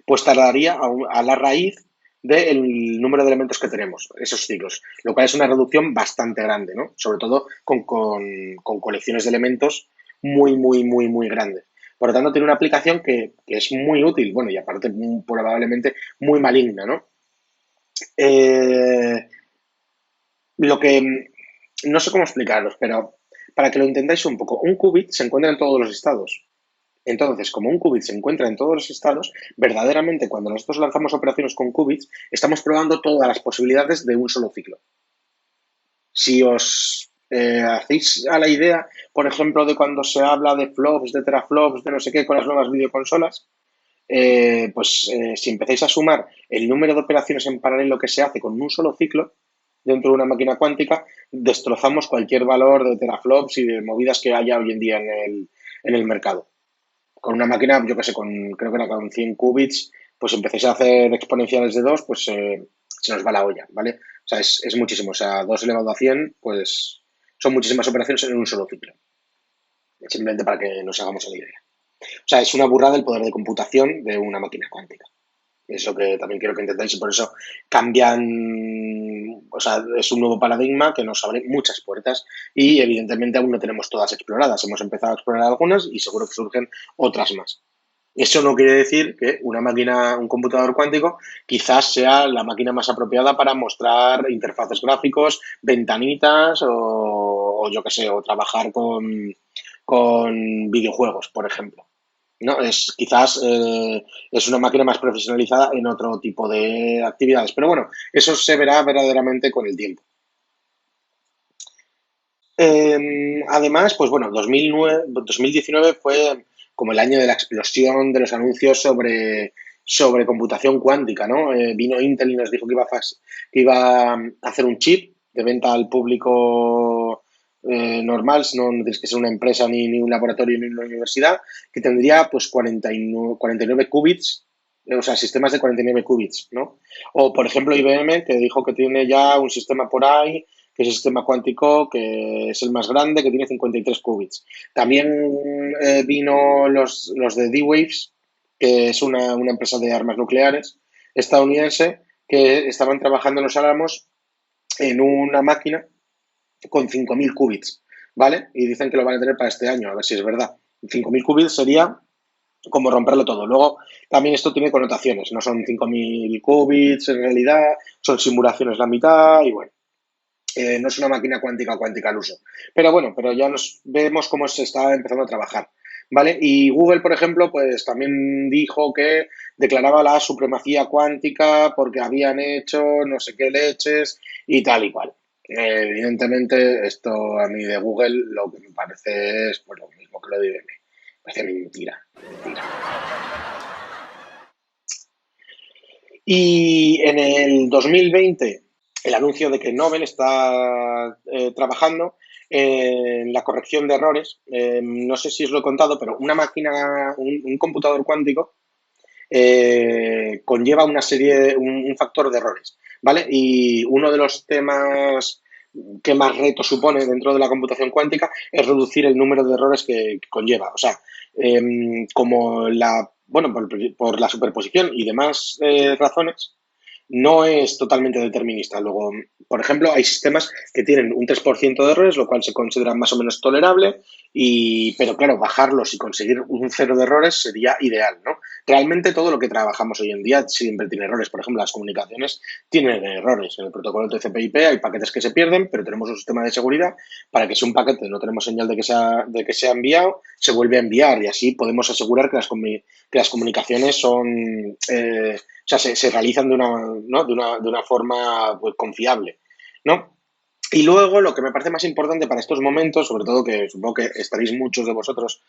Pues tardaría a la raíz del número de elementos que tenemos, esos ciclos, lo cual es una reducción bastante grande, ¿no? Sobre todo con colecciones de elementos muy, muy, muy, muy grandes. Por lo tanto, tiene una aplicación que es muy útil, bueno, y aparte probablemente muy maligna, ¿no? Eh, lo que no sé cómo explicaros, pero para que lo entendáis un poco, un qubit se encuentra en todos los estados. Entonces, como un qubit se encuentra en todos los estados, verdaderamente cuando nosotros lanzamos operaciones con qubits, estamos probando todas las posibilidades de un solo ciclo. Si os hacéis a la idea, por ejemplo, de cuando se habla de flops, de teraflops, de no sé qué, con las nuevas videoconsolas, si empezáis a sumar el número de operaciones en paralelo que se hace con un solo ciclo dentro de una máquina cuántica, destrozamos cualquier valor de teraflops y de movidas que haya hoy en día en el mercado. Con una máquina, yo que sé, creo que era con 100 qubits, pues empecéis a hacer exponenciales de 2, pues se nos va la olla, ¿vale? O sea, es muchísimo. O sea, 2 elevado a 100, pues son muchísimas operaciones en un solo ciclo. Simplemente para que nos hagamos la idea. O sea, es una burrada el poder de computación de una máquina cuántica. Eso que también quiero que entendáis y por eso cambian, o sea, es un nuevo paradigma que nos abre muchas puertas y evidentemente aún no tenemos todas exploradas. Hemos empezado a explorar algunas y seguro que surgen otras más. Eso no quiere decir que una máquina, un computador cuántico, quizás sea la máquina más apropiada para mostrar interfaces gráficos, ventanitas o yo qué sé, o trabajar con videojuegos, por ejemplo. No, quizás es una máquina más profesionalizada en otro tipo de actividades. Pero bueno, eso se verá verdaderamente con el tiempo. Además, pues bueno, 2019 fue como el año de la explosión de los anuncios sobre computación cuántica, ¿no? Vino Intel y nos dijo que iba a hacer un chip de venta al público normal, no tienes que ser una empresa ni un laboratorio ni una universidad, que tendría pues 49 qubits, o sea, sistemas de 49 qubits, ¿no? O, por ejemplo, IBM, que dijo que tiene ya un sistema por ahí que es el sistema cuántico, que es el más grande, que tiene 53 qubits. También vino los de D-Waves, que es una empresa de armas nucleares estadounidense, que estaban trabajando en los Álamos en una máquina con 5.000 qubits, ¿vale? Y dicen que lo van a tener para este año, a ver si es verdad. 5.000 qubits sería como romperlo todo. Luego, también esto tiene connotaciones, no son 5.000 qubits en realidad, son simulaciones la mitad y bueno. No es una máquina cuántica al uso. Pero bueno, pero ya nos vemos cómo se está empezando a trabajar. ¿Vale? Y Google, por ejemplo, pues también dijo que declaraba la supremacía cuántica porque habían hecho no sé qué leches y tal y cual. Evidentemente, esto a mí de Google lo que me parece es pues, lo mismo que lo de IBM. Me parece mentira, mentira. Y en el 2020, el anuncio de que Nobel está trabajando en la corrección de errores. No sé si os lo he contado, pero una máquina, un computador cuántico, conlleva un factor de errores, ¿vale? Y uno de los temas que más reto supone dentro de la computación cuántica es reducir el número de errores que conlleva. O sea, como por la superposición y demás razones, no es totalmente determinista. Luego, por ejemplo, hay sistemas que tienen un 3% de errores, lo cual se considera más o menos tolerable, pero claro, bajarlos y conseguir un cero de errores sería ideal, ¿no? Realmente todo lo que trabajamos hoy en día siempre tiene errores. Por ejemplo, las comunicaciones tienen errores. En el protocolo TCP/IP hay paquetes que se pierden, pero tenemos un sistema de seguridad para que si un paquete no tenemos señal de que se ha enviado, se vuelve a enviar y así podemos asegurar que las comunicaciones son sea, se realizan de una, ¿no? de una forma pues, confiable, ¿no? Y luego lo que me parece más importante para estos momentos, sobre todo que supongo que estaréis muchos de vosotros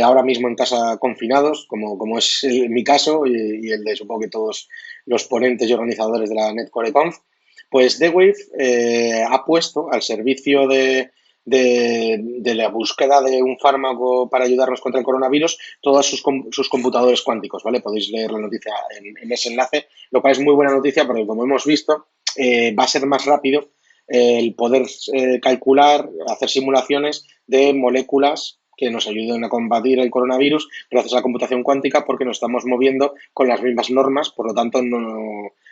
ahora mismo en casa confinados, como es mi caso y el de supongo que todos los ponentes y organizadores de la NetCoreConf, pues D-Wave ha puesto al servicio de la búsqueda de un fármaco para ayudarnos contra el coronavirus todos sus computadores cuánticos, ¿vale? Podéis leer la noticia en ese enlace, lo cual es muy buena noticia porque como hemos visto va a ser más rápido el poder calcular, hacer simulaciones de moléculas que nos ayuden a combatir el coronavirus gracias a la computación cuántica porque nos estamos moviendo con las mismas normas, por lo tanto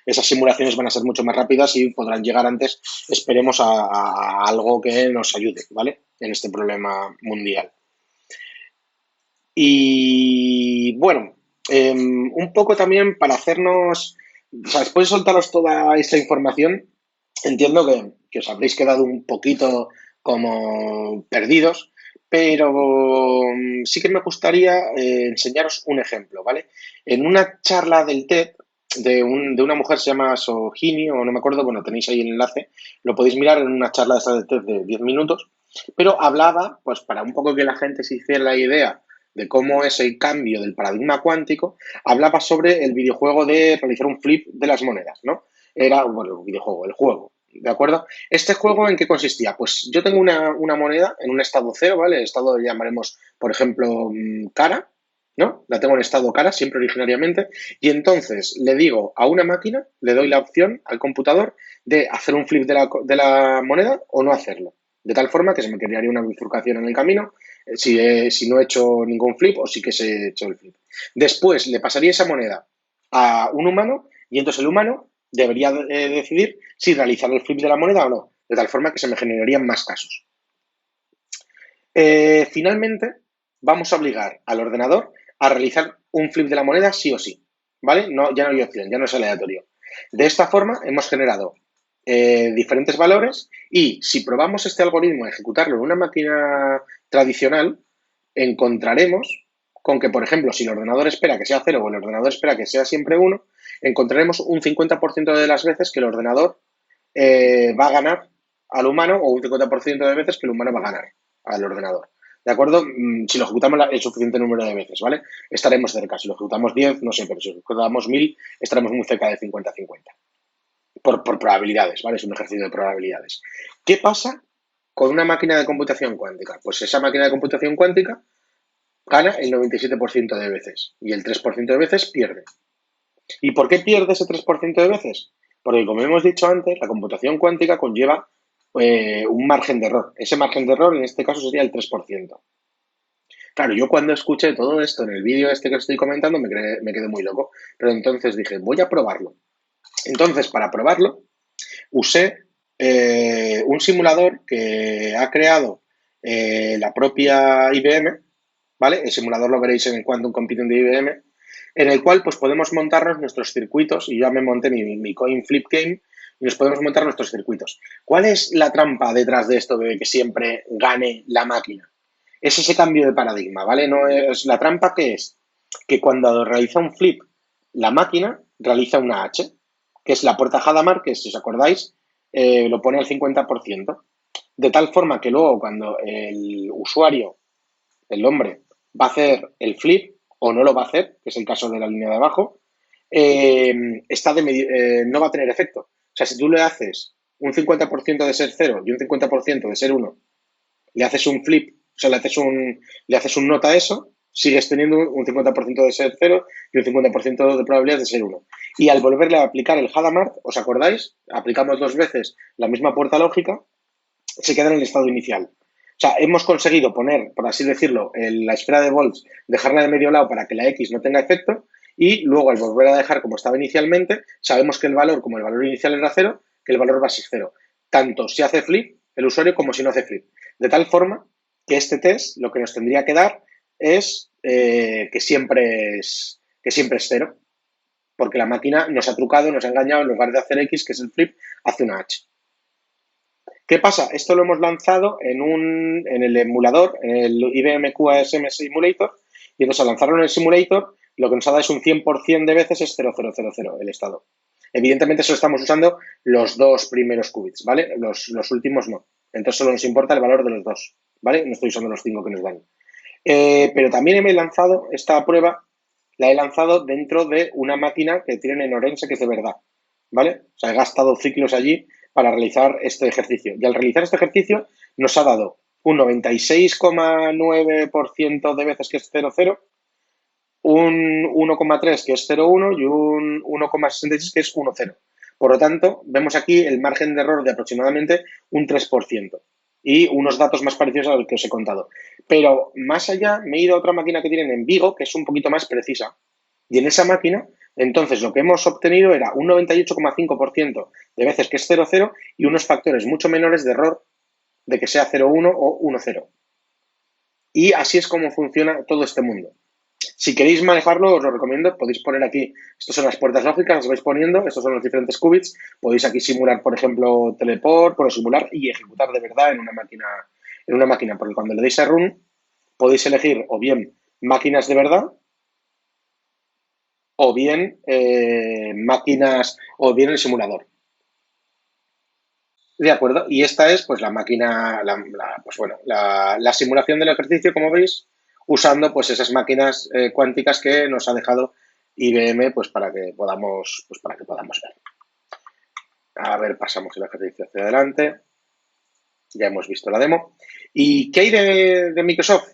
esas simulaciones van a ser mucho más rápidas y podrán llegar antes, esperemos, a algo que nos ayude, ¿vale? En este problema mundial. Y bueno, un poco también para hacernos, o sea, después de soltaros toda esta información, entiendo que os habréis quedado un poquito como perdidos, pero sí que me gustaría enseñaros un ejemplo, ¿vale? En una charla del TED de una mujer se llama Sohini, o no me acuerdo, bueno, tenéis ahí el enlace, lo podéis mirar en una charla de esta del TED de 10 minutos, pero hablaba, pues para un poco que la gente se hiciera la idea de cómo es el cambio del paradigma cuántico, hablaba sobre el videojuego de realizar un flip de las monedas, ¿no? Era, bueno, el videojuego, el juego, ¿de acuerdo? ¿Este juego en qué consistía? Pues yo tengo una moneda en un estado cero, ¿vale? El estado llamaremos, por ejemplo, cara, ¿no? La tengo en estado cara, siempre originariamente, y entonces le digo a una máquina, le doy la opción al computador de hacer un flip de la moneda o no hacerlo. De tal forma que se me crearía una bifurcación en el camino si no he hecho ningún flip o sí que se he hecho el flip. Después le pasaría esa moneda a un humano y entonces el humano debería decidir si realizar el flip de la moneda o no, de tal forma que se me generarían más casos. Finalmente, vamos a obligar al ordenador a realizar un flip de la moneda sí o sí, ¿vale? No, ya no hay opción, ya no es aleatorio. De esta forma hemos generado diferentes valores y si probamos este algoritmo a ejecutarlo en una máquina tradicional, encontraremos con que, por ejemplo, si el ordenador espera que sea cero o el ordenador espera que sea siempre uno, encontraremos un 50% de las veces que el ordenador va a ganar al humano o un 50% de veces que el humano va a ganar al ordenador. ¿De acuerdo? Si lo ejecutamos el suficiente número de veces, ¿vale? Estaremos cerca. Si lo ejecutamos 10, no sé, pero si lo ejecutamos 1000, estaremos muy cerca de 50-50. Por probabilidades, ¿vale? Es un ejercicio de probabilidades. ¿Qué pasa con una máquina de computación cuántica? Pues esa máquina de computación cuántica gana el 97% de veces y el 3% de veces pierde. ¿Y por qué pierde ese 3% de veces? Porque, como hemos dicho antes, la computación cuántica conlleva un margen de error. Ese margen de error, en este caso, sería el 3%. Claro, yo cuando escuché todo esto en el vídeo este que os estoy comentando, me quedé muy loco. Pero entonces dije, voy a probarlo. Entonces, para probarlo, usé un simulador que ha creado la propia IBM, ¿vale? El simulador lo veréis en el Quantum Computing de IBM, en el cual pues podemos montarnos nuestros circuitos, y ya me monté mi Coin Flip Game, y nos podemos montar nuestros circuitos. ¿Cuál es la trampa detrás de esto de que siempre gane la máquina? Es ese cambio de paradigma, ¿vale? No es la trampa que es que cuando realiza un flip la máquina realiza una H, que es la puerta Hadamard, que si os acordáis lo pone al 50%, de tal forma que luego cuando el usuario, el hombre, va a hacer el flip o no lo va a hacer, que es el caso de la línea de abajo, no va a tener efecto. O sea, si tú le haces un 50% de ser 0 y un 50% de ser 1, le haces un flip, o sea, le haces un nota a eso, sigues teniendo un 50% de ser 0 y un 50% de probabilidad de ser 1. Y al volverle a aplicar el Hadamard, ¿os acordáis? Aplicamos 2 veces la misma puerta lógica, se queda en el estado inicial. O sea, hemos conseguido poner, por así decirlo, la esfera de volts, dejarla de medio lado para que la X no tenga efecto y luego al volver a dejar como estaba inicialmente, sabemos que el valor, como el valor inicial era 0, que el valor va a ser 0. Tanto si hace flip el usuario como si no hace flip. De tal forma que este test lo que nos tendría que dar es que siempre es 0, porque la máquina nos ha trucado, nos ha engañado, en lugar de hacer X, que es el flip, hace una H. ¿Qué pasa? Esto lo hemos lanzado en el emulador, en el IBM QASM Simulator, y entonces al lanzarlo en el simulator, lo que nos ha dado es un 100% de veces es 0,000 el estado. Evidentemente solo estamos usando los dos primeros qubits, ¿vale? Los últimos no. Entonces solo nos importa el valor de los dos, ¿vale? No estoy usando los 5 que nos dan. Pero también he lanzado esta prueba, la he lanzado dentro de una máquina que tienen en Orense que es de verdad, ¿vale? O sea, he gastado ciclos allí para realizar este ejercicio. Y al realizar este ejercicio nos ha dado un 96,9% de veces que es 0,0, un 1,3 que es 0,1 y un 1,66 que es 1,0. Por lo tanto, vemos aquí el margen de error de aproximadamente un 3% y unos datos más parecidos a los que os he contado. Pero más allá, me he ido a otra máquina que tienen en Vigo, que es un poquito más precisa. Y en esa máquina, entonces, lo que hemos obtenido era un 98,5% de veces que es 0,0 y unos factores mucho menores de error de que sea 0,1 o 1,0. Y así es como funciona todo este mundo. Si queréis manejarlo, os lo recomiendo. Podéis poner aquí, estas son las puertas lógicas, las vais poniendo, estos son los diferentes qubits. Podéis aquí simular, por ejemplo, teleport, por simular y ejecutar de verdad en una máquina, porque cuando le deis a run, podéis elegir o bien máquinas de verdad, o bien máquinas, o bien el simulador. De acuerdo. Y esta es pues la máquina, pues bueno, la simulación del ejercicio, como veis, usando pues esas máquinas cuánticas que nos ha dejado IBM pues para que podamos ver. A ver, pasamos el ejercicio hacia adelante. Ya hemos visto la demo. ¿Y qué hay de Microsoft?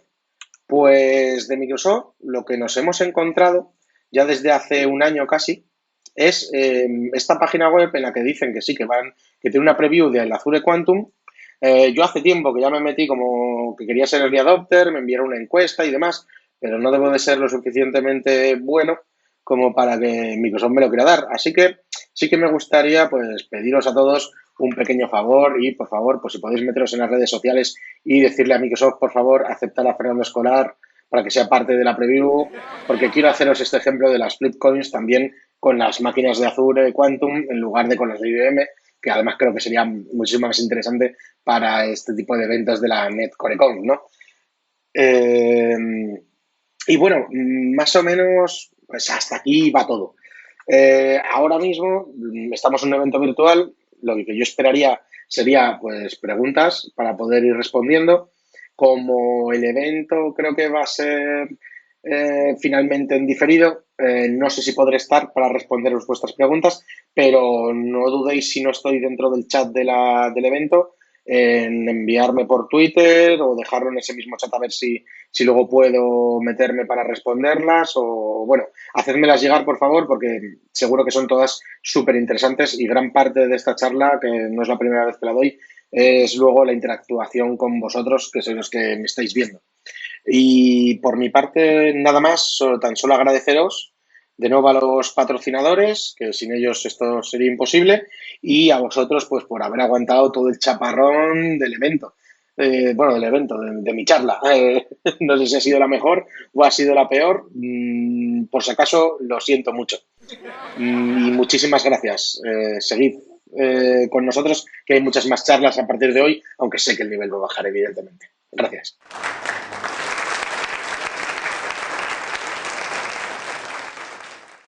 Pues de Microsoft lo que nos hemos encontrado ya desde hace un año casi es esta página web en la que dicen que sí, que tiene una preview del Azure Quantum. Yo hace tiempo que ya me metí como que quería ser early adopter, me enviaron una encuesta y demás, pero no debo de ser lo suficientemente bueno como para que Microsoft me lo quiera dar. Así que sí que me gustaría pues pediros a todos un pequeño favor y por favor, pues si podéis meteros en las redes sociales y decirle a Microsoft, por favor, aceptar a Fernando Escolar para que sea parte de la preview, porque quiero haceros este ejemplo de las flipcoins también con las máquinas de Azure Quantum en lugar de con las de IBM, que además creo que sería muchísimo más interesante para este tipo de eventos de la NetCoreCon, ¿no? Eh, y bueno, más o menos, pues hasta aquí va todo. Ahora mismo estamos en un evento virtual, lo que yo esperaría sería pues preguntas para poder ir respondiendo. Como el evento creo que va a ser finalmente en diferido, no sé si podré estar para responderos vuestras preguntas, pero no dudéis si no estoy dentro del chat del evento en enviarme por Twitter o dejarlo en ese mismo chat a ver si luego puedo meterme para responderlas o, bueno, hacérmelas llegar, por favor, porque seguro que son todas súper interesantes y gran parte de esta charla, que no es la primera vez que la doy, es luego la interactuación con vosotros, que sois los que me estáis viendo. Y por mi parte, nada más, tan solo agradeceros de nuevo a los patrocinadores, que sin ellos esto sería imposible, y a vosotros pues por haber aguantado todo el chaparrón del evento. Bueno, del evento, de mi charla. No sé si ha sido la mejor o ha sido la peor. Por si acaso, lo siento mucho. Y muchísimas gracias. Seguid con nosotros, que hay muchas más charlas a partir de hoy, aunque sé que el nivel va a bajar, evidentemente. Gracias.